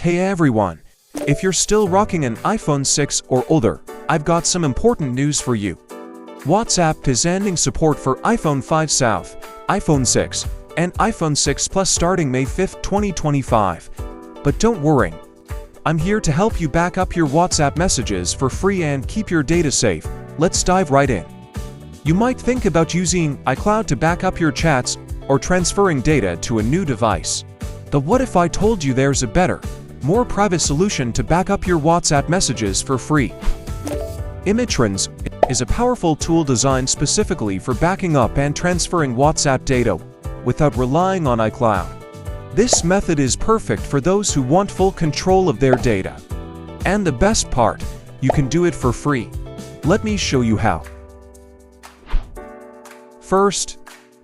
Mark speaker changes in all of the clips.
Speaker 1: Hey everyone! If you're still rocking an iPhone 6 or older, I've got some important news for you. WhatsApp is ending support for iPhone 5 South, iPhone 6, and iPhone 6 Plus starting May 5, 2025. But don't worry. I'm here to help you back up your WhatsApp messages for free and keep your data safe. Let's dive right in. You might think about using iCloud to back up your chats or transferring data to a new device. But what if I told you there's a better, more private solution to back up your WhatsApp messages for free? iMyTrans is a powerful tool designed specifically for backing up and transferring WhatsApp data without relying on iCloud. This method is perfect for those who want full control of their data. And the best part, you can do it for free. Let me show you how. First,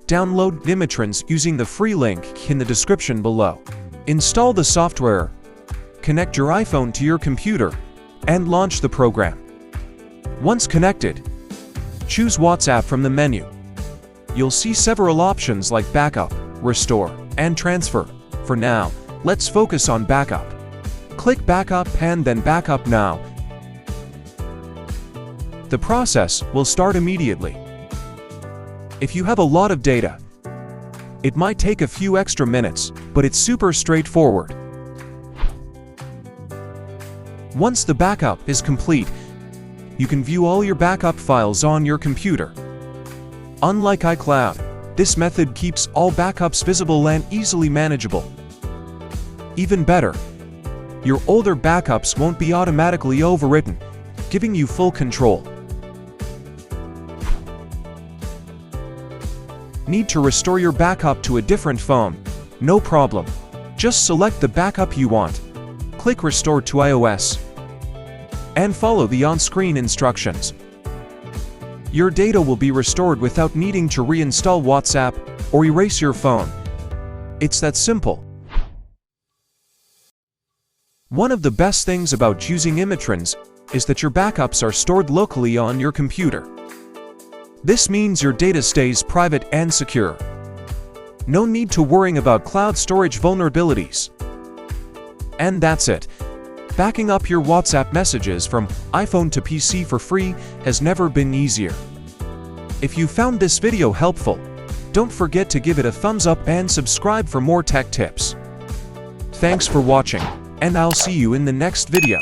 Speaker 1: download iMyTrans using the free link in the description below. Install the software, connect your iPhone to your computer, and launch the program. Once connected, choose WhatsApp from the menu. You'll see several options like backup, restore, and transfer. For now, let's focus on backup. Click Backup and then Backup Now. The process will start immediately. If you have a lot of data, it might take a few extra minutes, but it's super straightforward. Once the backup is complete, you can view all your backup files on your computer. Unlike iCloud, this method keeps all backups visible and easily manageable. Even better, your older backups won't be automatically overwritten, giving you full control. Need to restore your backup to a different phone? No problem. Just select the backup you want. Click Restore to iOS and follow the on-screen instructions. Your data will be restored without needing to reinstall WhatsApp or erase your phone. It's that simple. One of the best things about using iMyTrans is that your backups are stored locally on your computer. This means your data stays private and secure. No need to worry about cloud storage vulnerabilities. And that's it. Backing up your WhatsApp messages from iPhone to PC for free has never been easier. If you found this video helpful, don't forget to give it a thumbs up and subscribe for more tech tips. Thanks for watching, and I'll see you in the next video.